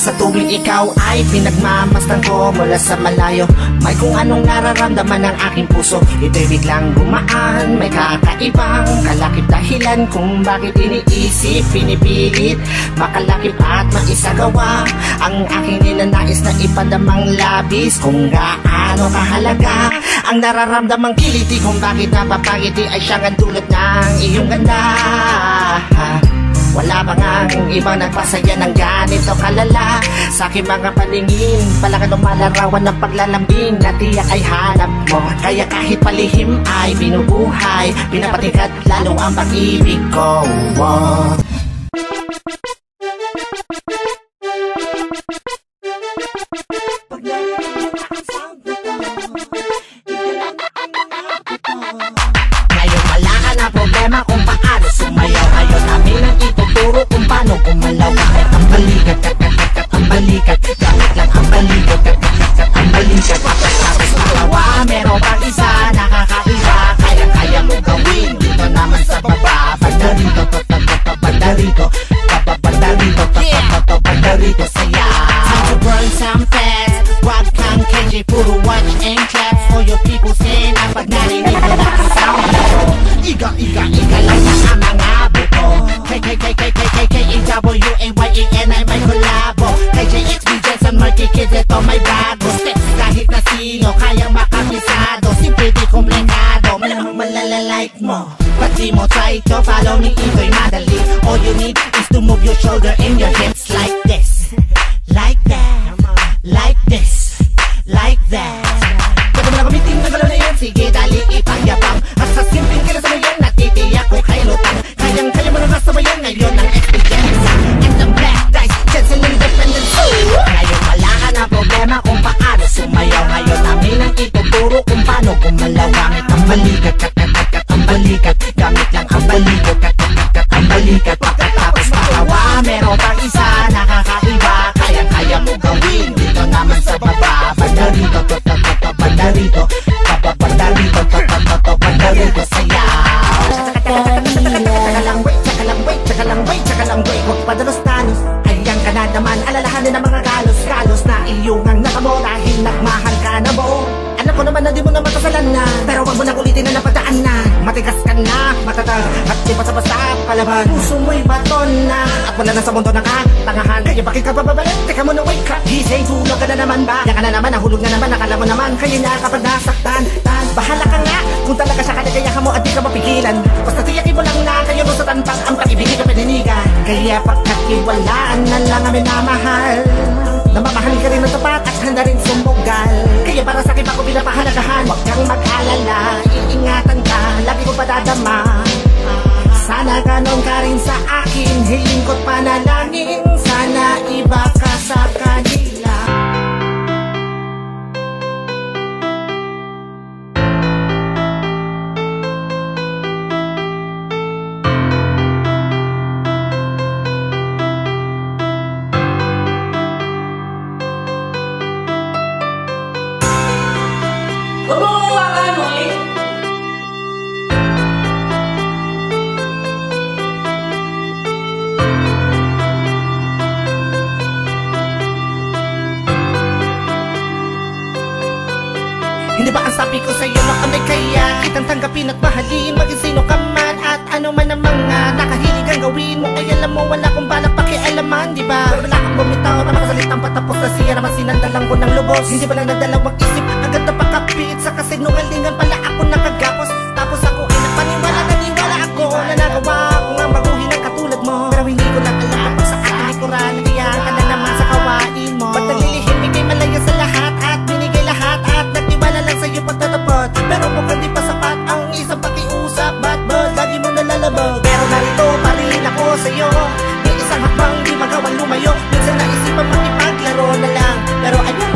Sa tuwing ikaw ay pinagmamasdan ko mula sa malayo, may kung anong nararamdaman ng aking puso. Ito'y biglang gumaan, may kakaibang kalakip dahilan kung bakit iniisip, pinipilit makalakip at maisagawa ang aking ninanais na ipadamang labis. Kung gaano kahalaga ang nararamdamang kiliti, kung bakit napapangiti ay siyang ang dulot ng iyong ganda. Wala bang ang ibang nagpasaya ng ganito kalala? Sa aking mga paningin, palakad o malarawan ng paglalambing na tiyak ay hanap mo. Kaya kahit palihim ay binubuhay, pinapatingkat lalo ang pag-ibig ko. Ngayon wala ka na problema kung paano sumayaw. Ngayon namin ang ituturo kung paano gumalaw. Kahit ang balikat, kat ang balikat, gamit lang ang balikat, kat ang balikat. Tapos malawa, meron pang isa nakakaiba, kaya mo gawin dito naman sa baba. Banda rito, banda rito, banda rito, banda rito, saya. Time to burn some fast, wag kang KJ, puro watch and clap for your people say na pag narinig mo na ang sound nito. Iga lang na ang mga buto. KKKKKKKWAYEN ay may kolabo. KJXB Jensen Marky Kids, ito may bago steps. Kahit na sino kayang makapisado, simple di komplikado, malamang malalalike mo. But di mo try to follow me, ito'y madali. All you need is to move your shoulder and your hips like this, like that, like this, like that. Pwede mo na gamitin na galaw na yan, sige dali ipagyapang. At sa simpleng kinasamayan, natitiyak ko kay lutang. Kaya mo na nasabayan ngayon ang experience. And the black dice, Jensen Independence. Ngayon wala ka na problema kung paano sumayaw. Ngayon namin ang ituturo kung paano gumalaw. Gamit ang balikat, ang balikat, gamit lang ang balikat, ang balikat. Pagkatapos makawa, meron pang isa nakakaiba, kaya mo gawin dito naman sa baba. Banda rito, banda rito, banda rito, banda rito, sayaw. Tsaka lang wait, huwag padalos-dalos. Ayan ka na naman, alalahanin ng mga galos na iyong ang nakamo dahil nagmahal ka na mo. Alam ko naman na di mo na makasalan, pero wag mo na ulitin na napadaan na. Matigas ka na, matatag, at di basta-basta palaban. Puso mo'y baton na, at wala na sa mundo na katangahan. Kaya bakit ka bababalik? Teka mo na wake up. Gising, tulog ka na naman ba? Yan ka na naman, nahulog na naman, nakala mo naman. Kaya na kapag nasaktan, bahala ka nga. Kung talaga siya kanagaya ka mo at di ka mapigilan. Basta tiyakin mo lang na kayo mo sa tanpang ang pag-ibigay ka pininigan. Kaya pagkatiwalaan na lang ang minamahal. Namamahalin ka rin ng tapat at handa rin sumugal. Kaya para sa akin ako pinapahalagahan. Huwag kang mag-alala, iingatan ka, lagi ko padadama. Sana ganon ka rin sa akin, hiling ko't panalangin. Sana iba ka sa kanila. Hindi ba ang sabi ko sa'yo na kami kaya kitang tanggapin at mahalin, maging sino ka man at ano man ang mga nakahilig ang gawin mo. Ay alam mo wala kong balak pakialaman, di ba? Wala kang bumitaw na makasalitang patapos na siya naman sinandalang ko ng lubos. Hindi ba lang nadalang mag-isip agad na pakapit sa kasinungalingan pala ako nakagapos. Tapos ako ay napaniwala ako na nagawa ko nga baguhin ang katulad mo. Pero hindi ko lang alam pag sa aking likuran, kaya ka na naman sa kawain mo. Ba't nalilihim, bigay malaya sa lahat at binigay lahat at nagtiwala lang sa'yo pagtatapot. Pero mukhang di pa sapat ang isang pakiusap, ba't ba lagi mo nalalabag? Pero narito pa rin ako sa'yo, may isang hakbang di magawang lumayo. Minsan naisipan makipaglaro na lang, pero ayun